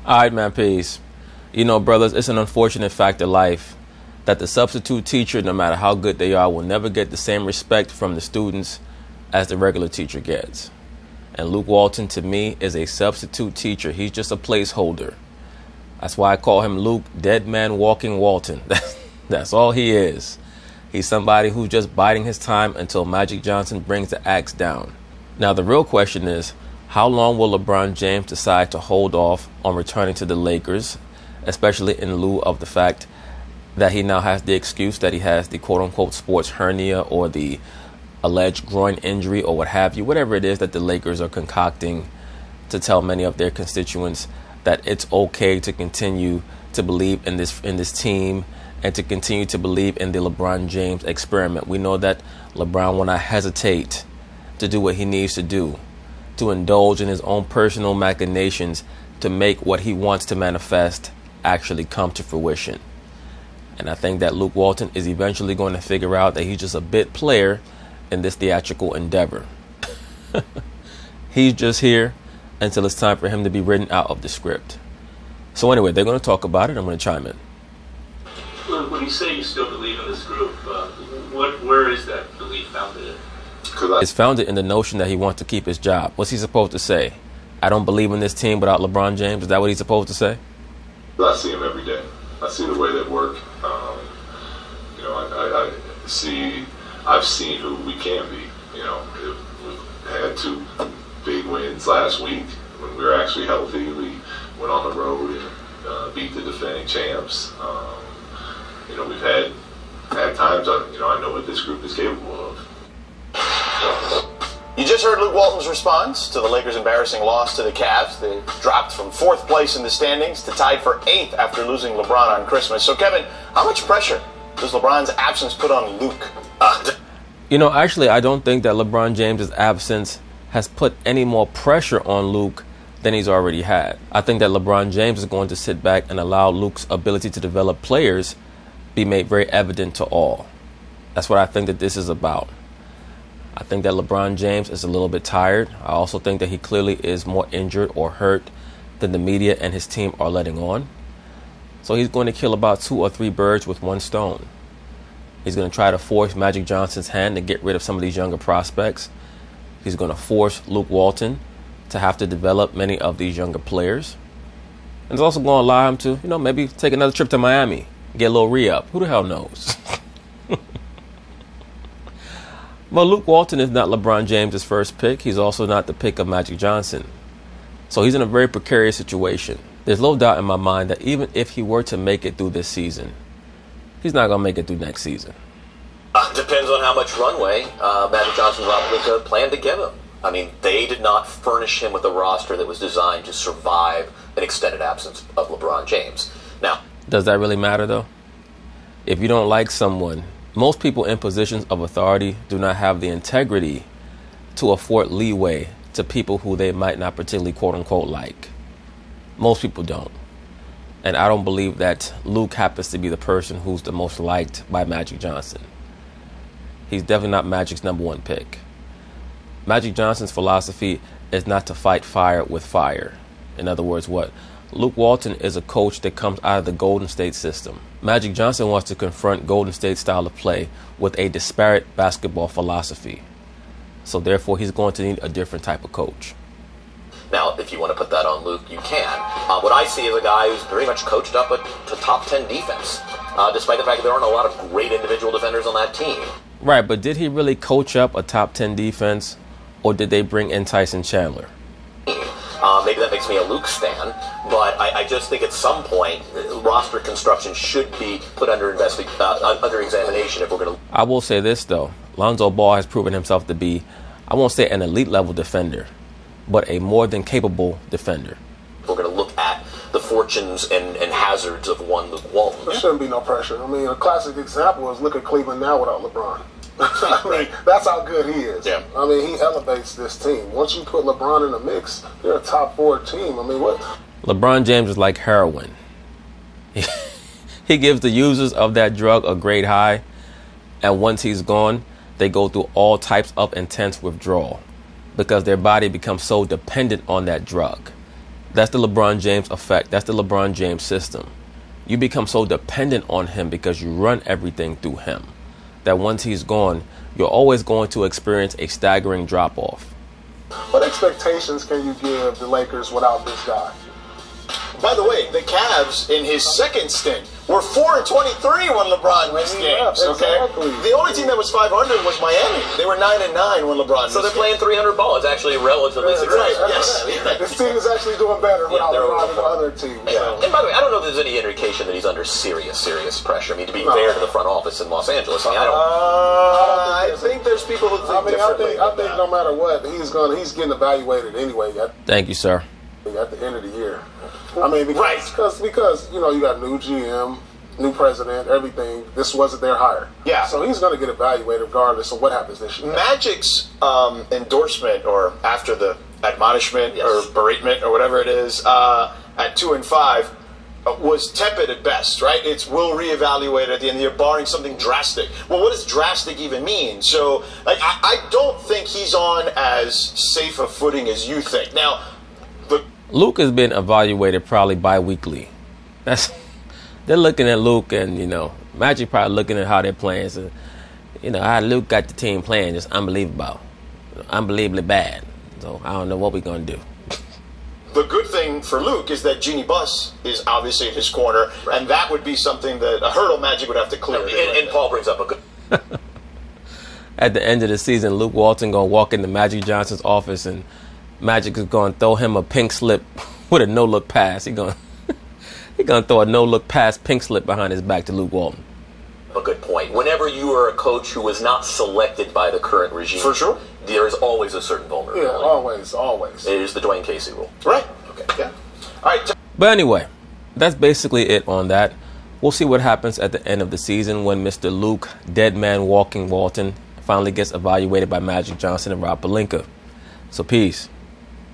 All right, man, peace. You know, brothers, it's an unfortunate fact of life that the substitute teacher, no matter how good they are, will never get the same respect from the students as the regular teacher gets. And Luke Walton, to me, is a substitute teacher. He's just a placeholder. That's why I call him Luke, Dead Man Walking Walton. That's all he is. He's somebody who's just biding his time until Magic Johnson brings the axe down. Now, the real question is, how long will LeBron James decide to hold off on returning to the Lakers, especially in lieu of the fact that he now has the excuse that he has the quote-unquote sports hernia or the alleged groin injury or what have you, whatever it is that the Lakers are concocting to tell many of their constituents that it's okay to continue to believe in this team and to continue to believe in the LeBron James experiment. We know that LeBron will not hesitate to do what he needs to do, to indulge in his own personal machinations to make what he wants to manifest actually come to fruition. And I think that Luke Walton is eventually going to figure out that he's just a bit player in this theatrical endeavor. He's just here until it's time for him to be written out of the script. So anyway, they're going to talk about it. I'm going to chime in. When you say you still believe in this group, where is that belief founded in? It's founded in the notion that he wants to keep his job. What's he supposed to say? I don't believe in this team without LeBron James. Is that what he's supposed to say? I see him every day. I see the way they work. I've seen who we can be. You know, we had 2 big wins last week when we were actually healthy. We went on the road and beat the defending champs. We've had times. I know what this group is capable of. You just heard Luke Walton's response to the Lakers' embarrassing loss to the Cavs. They dropped from 4th place in the standings to tied for 8th after losing LeBron on Christmas. So, Kevin, how much pressure does LeBron's absence put on Luke? Actually, I don't think that LeBron James' absence has put any more pressure on Luke than he's already had. I think that LeBron James is going to sit back and allow Luke's ability to develop players be made very evident to all. That's what I think that this is about. I think that LeBron James is a little bit tired. I also think that he clearly is more injured or hurt than the media and his team are letting on. So he's going to kill about 2 or 3 birds with one stone. He's going to try to force Magic Johnson's hand to get rid of some of these younger prospects. He's going to force Luke Walton to have to develop many of these younger players. And it's also going to allow him to, maybe take another trip to Miami, get a little re-up. Who the hell knows? Well, Luke Walton is not LeBron James' first pick. He's also not the pick of Magic Johnson. So he's in a very precarious situation. There's no doubt in my mind that even if he were to make it through this season, he's not going to make it through next season. Depends on how much runway Magic Johnson and Rob Pelinka planned to give him. I mean, they did not furnish him with a roster that was designed to survive an extended absence of LeBron James. Now, does that really matter, though? If you don't like someone, most people in positions of authority do not have the integrity to afford leeway to people who they might not particularly quote-unquote like. Most people don't. And I don't believe that Luke happens to be the person who's the most liked by Magic Johnson. He's definitely not Magic's number 1 pick. Magic Johnson's philosophy is not to fight fire with fire. In other words, what? Luke Walton is a coach that comes out of the Golden State system. Magic Johnson wants to confront Golden State's style of play with a disparate basketball philosophy. So therefore, he's going to need a different type of coach. Now, if you want to put that on Luke, you can. What I see is a guy who's very much coached up a top 10 defense, despite the fact that there aren't a lot of great individual defenders on that team. Right, but did he really coach up a top 10 defense, or did they bring in Tyson Chandler? Maybe that makes me a Luke stan, but I just think at some point roster construction should be put under examination if we're going to. I will say this, though. Lonzo Ball has proven himself to be, I won't say an elite level defender, but a more than capable defender. We're going to look at the fortunes and hazards of one Luke Walton. There shouldn't be no pressure. I mean, a classic example is look at Cleveland now without LeBron. I mean, that's how good he is. Yeah. I mean, he elevates this team. Once you put LeBron in the mix, they're a top 4 team. I mean, what? LeBron James is like heroin. He gives the users of that drug a great high, and once he's gone, they go through all types of intense withdrawal because their body becomes so dependent on that drug. That's the LeBron James effect. That's the LeBron James system. You become so dependent on him because you run everything through him that once he's gone, you're always going to experience a staggering drop-off. What expectations can you give the Lakers without this guy? By the way, the Cavs in his second stint were 4-23 when LeBron missed games. Okay, Exactly. the only team that was 500 was Miami. They were 9-9 when LeBron. So they're playing 300 ball. It's actually relatively successful. Yes. This team is actually doing better without they're LeBron than the overperforming. other team. Yeah. And by the way, I don't know if there's any indication that he's under serious pressure. I mean, to be fair to the front office in Los Angeles, I mean, I don't. I think there's people who think differently. I think no matter what, he's getting evaluated anyway Thank you, sir. at the end of the year. I mean, because you know, you got new GM, new president, everything. This wasn't their hire. Yeah. So he's going to get evaluated regardless of what happens this year. Magic's endorsement, or after the admonishment or beratement or whatever it is, at 2 and 5, was tepid at best, right? It's we'll reevaluate at the end of the year, barring something drastic. Well, what does drastic even mean? So, like, I don't think he's on as safe a footing as you think. Now, Luke has been evaluated probably bi-weekly. They're looking at Luke, and, you know, Magic probably looking at how they're playing. So, you know, how Luke got the team playing just unbelievable. Unbelievably bad. So I don't know what we're going to do. the good thing for Luke is that Jeannie Buss is obviously in his corner, and that would be something that a hurdle Magic would have to clear. And Paul brings up a good... At the end of the season, Luke Walton going to walk into Magic Johnson's office, and Magic is going to throw him a pink slip with a no-look pass. He's going to throw a no-look pass pink slip behind his back to Luke Walton. A good point. Whenever you are a coach who was not selected by the current regime, For sure. there is always a certain vulnerability. Yeah, always. It is the Dwayne Casey rule. Right. Okay. Yeah. All right. But anyway, that's basically it on that. We'll see what happens at the end of the season when Mr. Luke Deadman Walking Walton finally gets evaluated by Magic Johnson and Rob Pelinka. So peace.